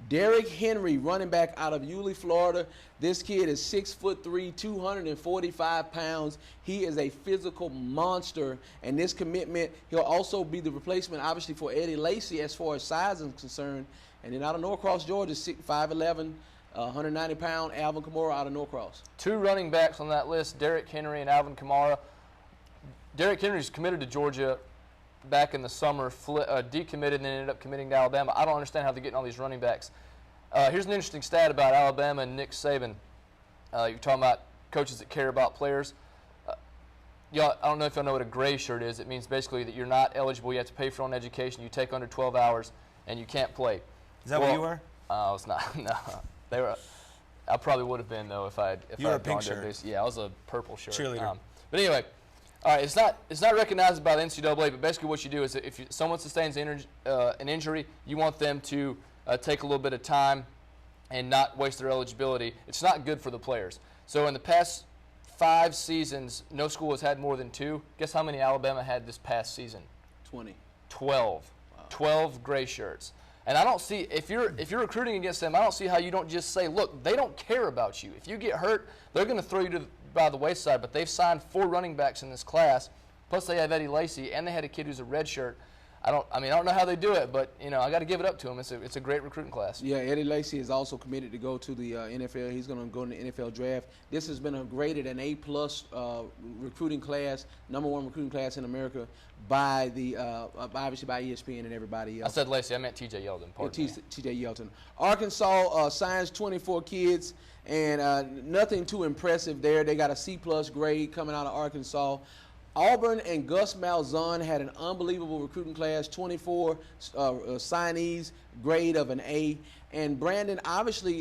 [SPEAKER 1] Derrick Henry, running back out of Yulee, Florida. This kid is 6'3", 245 pounds. He is a physical monster. And this commitment, he'll also be the replacement, obviously, for Eddie Lacy as far as size is concerned. And then out of Norcross, Georgia, 5'11", 190-pound Alvin Kamara out of Norcross.
[SPEAKER 21] 2 running backs on that list, Derrick Henry and Alvin Kamara. Derrick Henry's committed to Georgia back in the summer, decommitted and ended up committing to Alabama. I don't understand how they're getting all these running backs. Here's an interesting stat about Alabama and Nick Saban. You're talking about coaches that care about players. I don't know if y'all know what a gray shirt is. It means basically that you're not eligible. You have to pay for your own education. You take under 12 hours, and you can't play.
[SPEAKER 2] Is that what you were?
[SPEAKER 21] I was not. No. They were. I probably would have been though if I
[SPEAKER 2] You were a
[SPEAKER 21] had
[SPEAKER 2] pink
[SPEAKER 21] gone to
[SPEAKER 2] shirt.
[SPEAKER 21] this. Yeah, I was a purple shirt.
[SPEAKER 2] Cheerleader.
[SPEAKER 21] But anyway, all right. It's not recognized by the NCAA. But basically, what you do is if someone sustains an injury, you want them to take a little bit of time and not waste their eligibility. It's not good for the players. So in the past 5 seasons, no school has had more than 2. Guess how many Alabama had this past season?
[SPEAKER 1] 20.
[SPEAKER 21] 12. Wow. 12 gray shirts. And I don't see, if you're recruiting against them, I don't see how you don't just say, look, they don't care about you. If you get hurt, they're going to throw you by the wayside. But they've signed 4 running backs in this class, plus they have Eddie Lacy, and they had a kid who's a red shirt. I don't know how they do it, but I got to give it up to them. It's a great recruiting class.
[SPEAKER 1] Yeah, Eddie Lacy is also committed to go to the NFL. He's going to go in the NFL draft. This has been graded an A+ recruiting class, #1 recruiting class in America by the obviously by ESPN and everybody else.
[SPEAKER 21] I said Lacy, I meant T.J. Yeldon.
[SPEAKER 1] T.J. Yeldon. Arkansas signs 24 kids, and nothing too impressive there. They got a C+ grade coming out of Arkansas. Auburn and Gus Malzahn had an unbelievable recruiting class, 24 signees, grade of an A. And Brandon, obviously,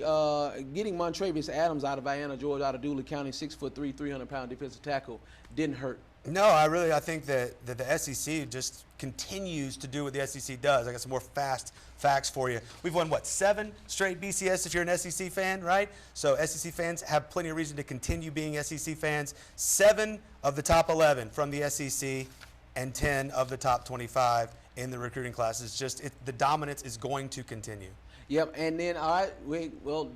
[SPEAKER 1] getting Montravius Adams out of Vienna, Georgia, out of Dooley County, 6'3", 300-pound defensive tackle, didn't hurt.
[SPEAKER 2] No, I think that the SEC just continues to do what the SEC does. I got some more fast facts for you. We've won, 7 straight BCS if you're an SEC fan, right? So SEC fans have plenty of reason to continue being SEC fans. 7 of the top 11 from the SEC and 10 of the top 25 in the recruiting classes. The dominance is going to continue.
[SPEAKER 1] Yep, and then,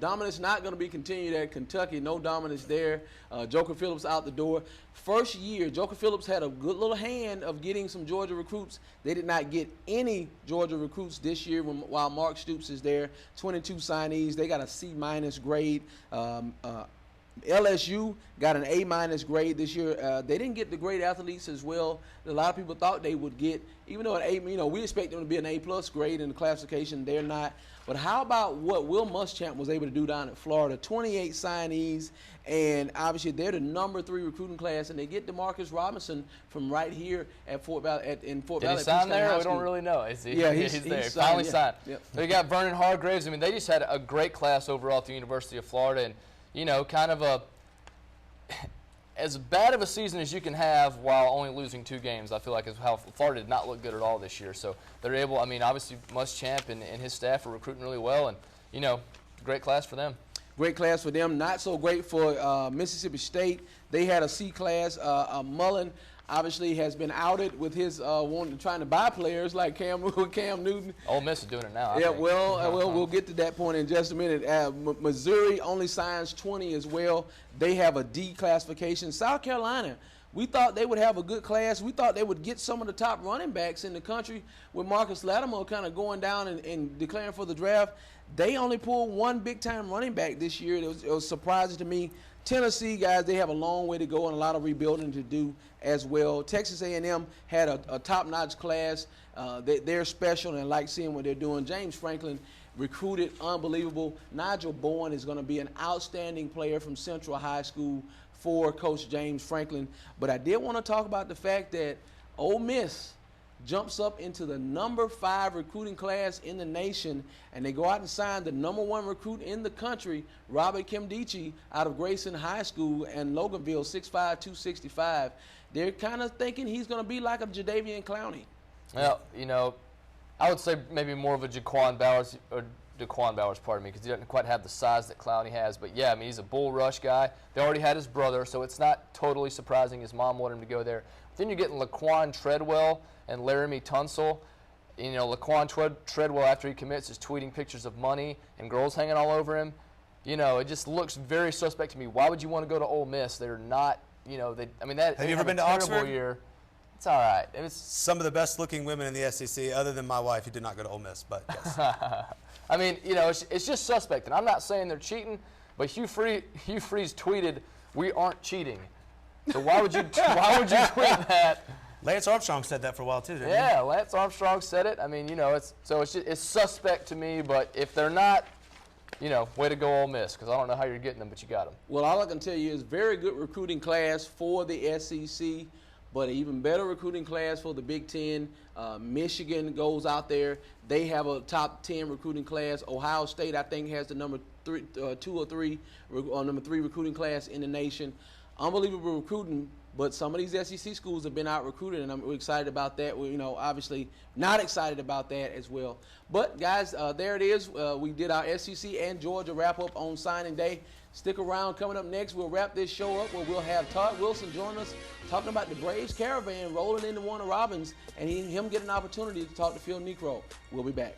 [SPEAKER 1] dominance not going to be continued at Kentucky. No dominance there. Joker Phillips out the door. First year, Joker Phillips had a good little hand of getting some Georgia recruits. They did not get any Georgia recruits this year while Mark Stoops is there. 22 signees. They got a C- grade. LSU got an A- grade this year. They didn't get the great athletes as well. A lot of people thought they would get, even though we expect them to be an A+ grade in the classification. They're not. But how about what Will Muschamp was able to do down at Florida? 28 signees, and obviously they're the #3 recruiting class, and they get DeMarcus Robinson from right here at Fort Valley. In Fort Valley.
[SPEAKER 21] Did he sign there? We don't really know.
[SPEAKER 1] Yeah,
[SPEAKER 21] he's there. He finally signed.
[SPEAKER 1] Yep.
[SPEAKER 21] They got Vernon Hargraves. They just had a great class overall at the University of Florida, and kind of as bad of a season as you can have while only losing 2 games, I feel like is how Florida did not look good at all this year. So they're able, obviously Muschamp and his staff are recruiting really well, and, great class for them.
[SPEAKER 1] Great class for them. Not so great for Mississippi State. They had a C class. Mullen obviously has been outed with his trying to buy players like Cam Newton.
[SPEAKER 21] Ole Miss is doing it now.
[SPEAKER 1] Yeah, we'll get to that point in just a minute. Missouri only signs 20 as well. They have a D classification. South Carolina, we thought they would have a good class. We thought they would get some of the top running backs in the country with Marcus Lattimore kind of going down and declaring for the draft. They only pulled 1 big-time running back this year. It was surprising to me. Tennessee, guys, they have a long way to go and a lot of rebuilding to do as well. Texas A&M had a top-notch class. They're special and like seeing what they're doing. James Franklin recruited unbelievable. Nigel Bowen is going to be an outstanding player from Central High School for Coach James Franklin. But I did want to talk about the fact that Ole Miss jumps up into the number 5 recruiting class in the nation, and they go out and sign the number 1 recruit in the country, Robert Kimdichie, out of Grayson High School in Loganville, 6'5", 265. They're kind of thinking he's going to be like a Jadeveon Clowney.
[SPEAKER 21] Well, you know, I would say maybe more of a Jaquan Bowers, pardon me, because he doesn't quite have the size that Clowney has. But yeah, I mean, he's a bull rush guy. They already had his brother, so it's not totally surprising his mom wanted him to go there. But then you're getting Laquan Treadwell and Laramie Tunsil. You know, Laquan Treadwell, after he commits, is tweeting pictures of money and girls hanging all over him. You know, it just looks very suspect to me. Why would you want to go to Ole Miss? They're not, you know, they. I mean, that.
[SPEAKER 2] Have you ever been to
[SPEAKER 21] terrible
[SPEAKER 2] Oxford?
[SPEAKER 21] Year. It's all right.
[SPEAKER 2] Some of the best-looking women in the SEC, other than my wife, who did not go to Ole Miss. But yes.
[SPEAKER 21] I mean, you know, it's just suspect, and I'm not saying they're cheating, but Hugh Freeze tweeted, "We aren't cheating." So why would you tweet that?
[SPEAKER 2] Lance Armstrong said that for a while too, didn't he?
[SPEAKER 21] Yeah, Lance Armstrong said it. I mean, you know, it's suspect to me. But if they're not, you know, way to go Ole Miss, because I don't know how you're getting them, but you got them.
[SPEAKER 1] Well, all I can tell you is very good recruiting class for the SEC. But an even better recruiting class for the Big Ten. Michigan goes out there. They have a top 10 recruiting class. Ohio State, I think, has the number 2 or 3 recruiting class in the nation. Unbelievable recruiting. But some of these SEC schools have been out recruited, and I'm excited about that. We're, you know, obviously not excited about that as well. But guys, there it is. We did our SEC and Georgia wrap up on signing day. Stick around. Coming up next, we'll wrap this show up where we'll have Todd Wilson join us talking about the Braves caravan rolling into Warner Robins and him getting an opportunity to talk to Phil Necro. We'll be back.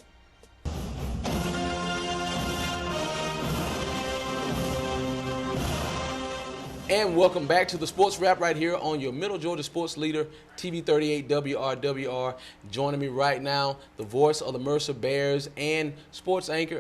[SPEAKER 1] And welcome back to the Sports Wrap right here on your Middle Georgia Sports Leader, TV 38 WRWR. Joining me right now, the voice of the Mercer Bears and sports anchor,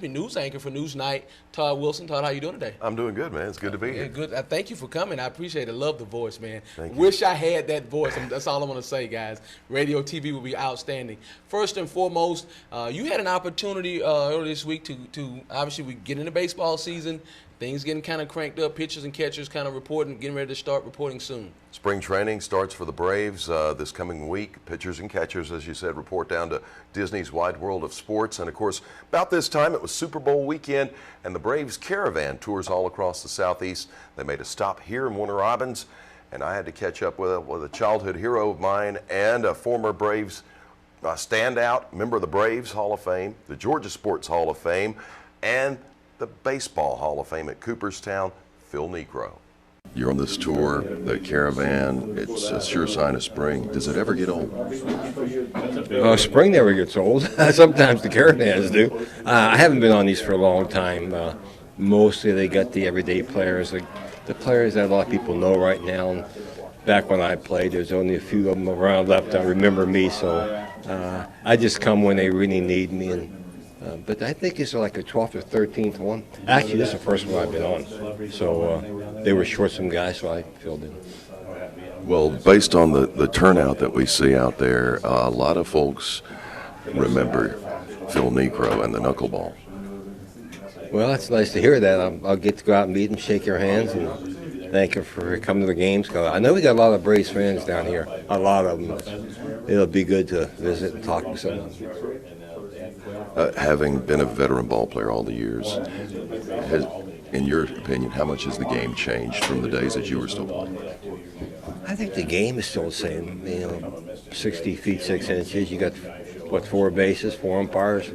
[SPEAKER 1] news anchor for Newsnight, Todd Wilson. Todd, how you doing today?
[SPEAKER 4] I'm doing good, man. It's good to be here.
[SPEAKER 1] Good. Thank you for coming. I appreciate it. Love the voice, man.
[SPEAKER 4] Thank you.
[SPEAKER 1] Wish I had that voice. That's all I want to say, guys. Radio, TV would be outstanding. First and foremost, you had an opportunity earlier this week to obviously we get into baseball season. Things getting kind of cranked up, pitchers and catchers kind of reporting, getting ready to start reporting soon.
[SPEAKER 4] Spring training starts for the Braves this coming week. Pitchers and catchers, as you said, report down to Disney's Wide World of Sports. And, of course, about this time, it was Super Bowl weekend, and the Braves caravan tours all across the Southeast. They made a stop here in Warner Robins, and I had to catch up with a childhood hero of mine and a former Braves standout, member of the Braves Hall of Fame, the Georgia Sports Hall of Fame, and the Baseball Hall of Fame at Cooperstown, Phil Necro. You're on this tour, the caravan, it's a sure sign of spring. Does it ever get old?
[SPEAKER 22] Spring never gets old. Sometimes the caravans do. I haven't been on these for a long time. Mostly they got the everyday players, the players that a lot of people know right now. Back when I played, there's only a few of them around left that remember me, so I just come when they really need me. But I think it's like the 12th or 13th one. Actually, this is the first one I've been on. So they were short some guys, so I filled in.
[SPEAKER 4] Well, based on the turnout that we see out there, a lot of folks remember Phil Necro and the knuckleball.
[SPEAKER 22] Well, it's nice to hear that. I'll get to go out and meet him, shake your hands, and thank you for coming to the games. I know we got a lot of Braves fans down here, a lot of them. It'll be good to visit and talk to someone.
[SPEAKER 4] Having been a veteran ball player all the years, in your opinion, how much has the game changed from the days that you were still playing?
[SPEAKER 22] I think the game is still the same. 60 feet 6 inches. You got 4 bases, 4 umpires,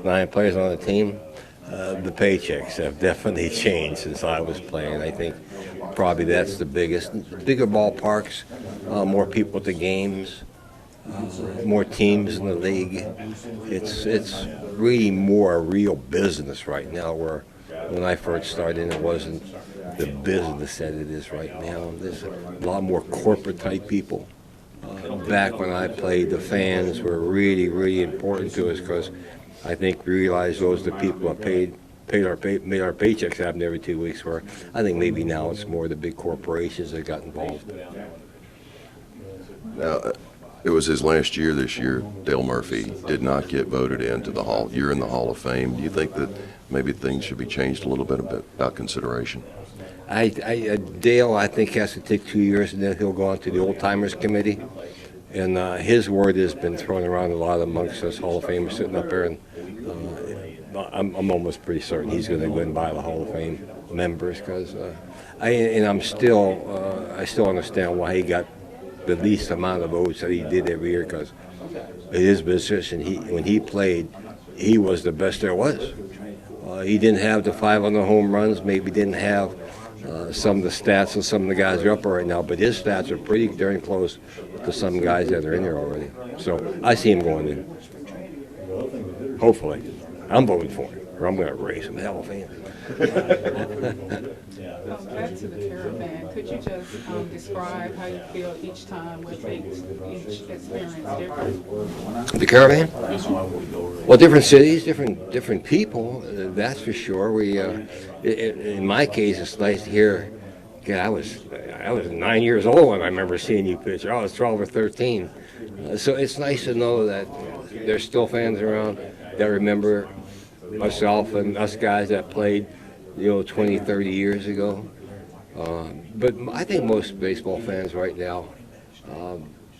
[SPEAKER 22] 9 players on the team. The paychecks have definitely changed since I was playing. I think probably that's the biggest. Bigger ballparks, more people at the games. More teams in the league. It's really more a real business right now, where when I first started it wasn't the business that it is right now. There's a lot more corporate type people. Back when I played, the fans were really, really important to us, because I think we realized those are the people that made our paychecks happen every 2 weeks, where I think maybe now it's more the big corporations that got involved.
[SPEAKER 4] Now, it was his last year this year. Dale Murphy did not get voted into the Hall. You're in the Hall of Fame. Do you think that maybe things should be changed a little bit about consideration?
[SPEAKER 22] Dale, I think, has to take 2 years, and then he'll go on to the Old Timers Committee. And his word has been thrown around a lot amongst us Hall of Famers sitting up there, and I'm almost pretty certain he's going to go in by the Hall of Fame members, because I still understand why he got the least amount of votes that he did every year, because it is business, and when he played, he was the best there was. He didn't have the 500 home runs, maybe didn't have some of the stats that some of the guys are up there right now, but his stats are pretty darn close to some guys that are in there already. So I see him going in. Hopefully. I'm voting for him, or I'm going to raise him Hall of Fame.
[SPEAKER 6] Back to the Caravan, could you just describe how you feel each time, what makes each experience different?
[SPEAKER 22] The Caravan? Well, different cities, different people, that's for sure. We, in my case, it's nice to hear. God, I was 9 years old when I remember seeing you pitch. I was 12 or 13. So it's nice to know that there's still fans around that remember myself and us guys that played, 20, 30 years ago. But I think most baseball fans right now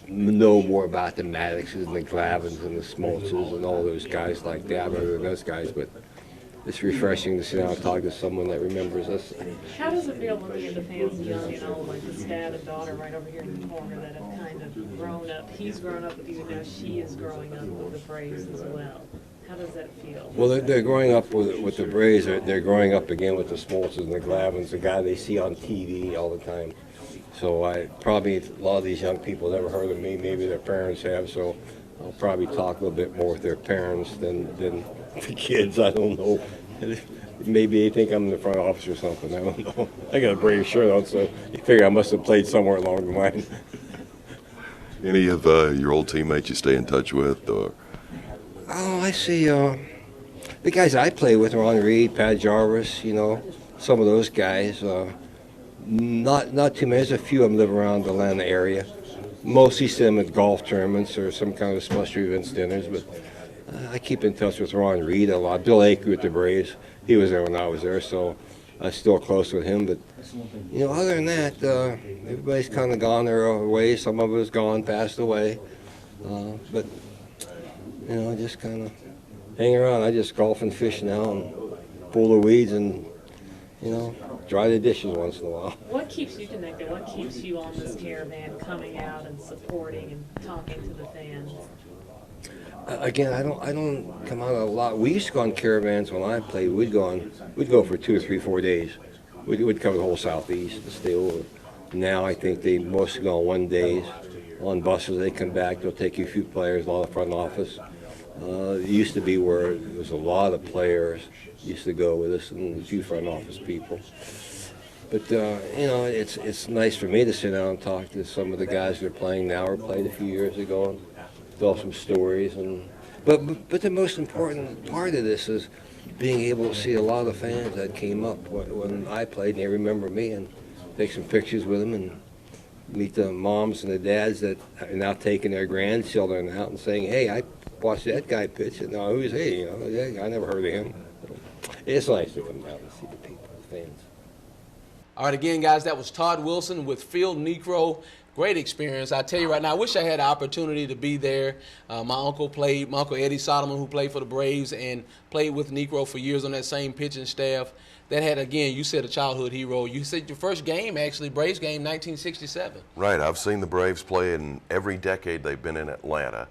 [SPEAKER 22] know more about the Maddoxes and the Glavins and the Smoltzes and all those guys like that, rather than those guys. But it's refreshing to sit down and talk to someone that remembers us.
[SPEAKER 7] How does it feel looking at the fans young, like his dad and daughter right over here in the corner that have kind of grown up? He's grown up with you, now she is growing up with the Braves as well. How does that feel?
[SPEAKER 22] Well, they're growing up with the Braves. They're growing up again with the Smoltzes and the Glavins, the guy they see on TV all the time. So probably a lot of these young people never heard of me. Maybe their parents have. So I'll probably talk a little bit more with their parents than the kids. I don't know. Maybe they think I'm in the front office or something. I don't know. I got a Brave shirt on, so you figure I must have played somewhere along the line.
[SPEAKER 4] Any of your old teammates you stay in touch with, or?
[SPEAKER 22] Oh, I see. The guys I play with, Ron Reed, Pat Jarvis, some of those guys. Not too many. There's a few of them live around the Atlanta area. Mostly see them at golf tournaments or some kind of special events dinners. But I keep in touch with Ron Reed a lot. Bill Aker with the Braves. He was there when I was there, so I'm still close with him. But other than that, everybody's kind of gone their way. Some of us gone, passed away. But just kind of hang around. I just golf and fish now and pull the weeds and, dry the dishes once in a while.
[SPEAKER 7] What keeps you connected? What keeps you on this Caravan, coming out and supporting and talking to the fans?
[SPEAKER 22] Again, I don't come out a lot. We used to go on caravans when I played. We'd go for 2 or 3, 4 days. We'd cover the whole southeast and stay over. Now I think they mostly go on 1 day. On buses, they come back. They'll take you a few players, a lot of front office. It used to be where there was a lot of players used to go with us and a few front office people. But it's nice for me to sit down and talk to some of the guys that are playing now or played a few years ago and tell some stories. But the most important part of this is being able to see a lot of fans that came up when I played and they remember me, and take some pictures with them and meet the moms and the dads that are now taking their grandchildren out and saying, "Hey, I watched that guy pitch, and now who's he? I never heard of him." It's nice to come out and see the people, the fans.
[SPEAKER 1] All right, again, guys, that was Todd Wilson with Phil Necro. Great experience. I tell you right now, I wish I had the opportunity to be there. My uncle Eddie Solomon, who played for the Braves and played with Necro for years on that same pitching staff. That had, again, you said a childhood hero. You said your first game, actually, Braves game, 1967.
[SPEAKER 4] Right. I've seen the Braves play in every decade they've been in Atlanta.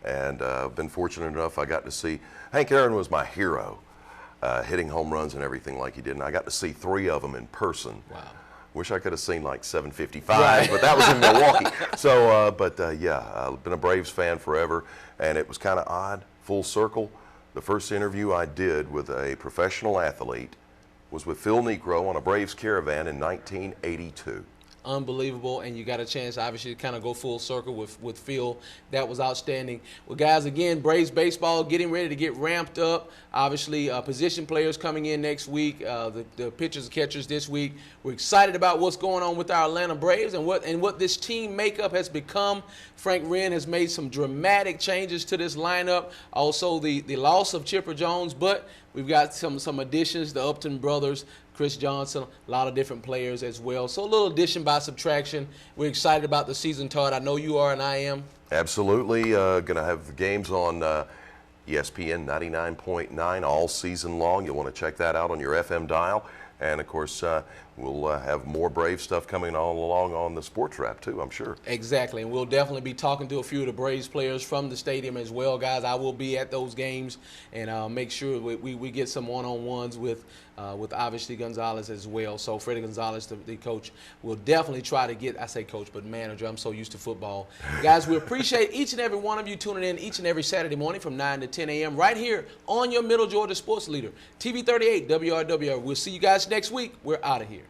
[SPEAKER 4] And I've been fortunate enough I got to see, Hank Aaron was my hero, hitting home runs and everything like he did. And I got to see 3 of them in person.
[SPEAKER 1] Wow.
[SPEAKER 4] Wish I could have seen like 755, right. But that was in Milwaukee. So, yeah, I've been a Braves fan forever. And it was kind of odd, full circle. The first interview I did with a professional athlete was with Phil Necro on a Braves Caravan in 1982.
[SPEAKER 1] Unbelievable, and you got a chance, obviously, to kind of go full circle with Phil. That was outstanding. Well, guys, again, Braves baseball getting ready to get ramped up. Obviously, position players coming in next week, the pitchers and catchers this week. We're excited about what's going on with our Atlanta Braves and what this team makeup has become. Frank Wren has made some dramatic changes to this lineup. Also, the loss of Chipper Jones, but We've got some additions, the Upton brothers, Chris Johnson, a lot of different players as well. So a little addition by subtraction. We're excited about the season, Todd. I know you are and I am.
[SPEAKER 4] Absolutely. Going to have the games on ESPN 99.9 all season long. You'll want to check that out on your FM dial. And, of course, we'll have more Brave stuff coming all along on the Sports Wrap, too, I'm sure.
[SPEAKER 1] Exactly. And we'll definitely be talking to a few of the Braves players from the stadium as well, guys. I will be at those games and make sure we get some one-on-ones with obviously Gonzalez as well. So Freddie Gonzalez, the coach, will definitely try to get, I say coach, but manager. I'm so used to football. Guys, we appreciate each and every one of you tuning in each and every Saturday morning from 9 to 10 a.m. right here on your Middle Georgia Sports Leader, TV 38 WRWR. We'll see you guys next week. We're out of here.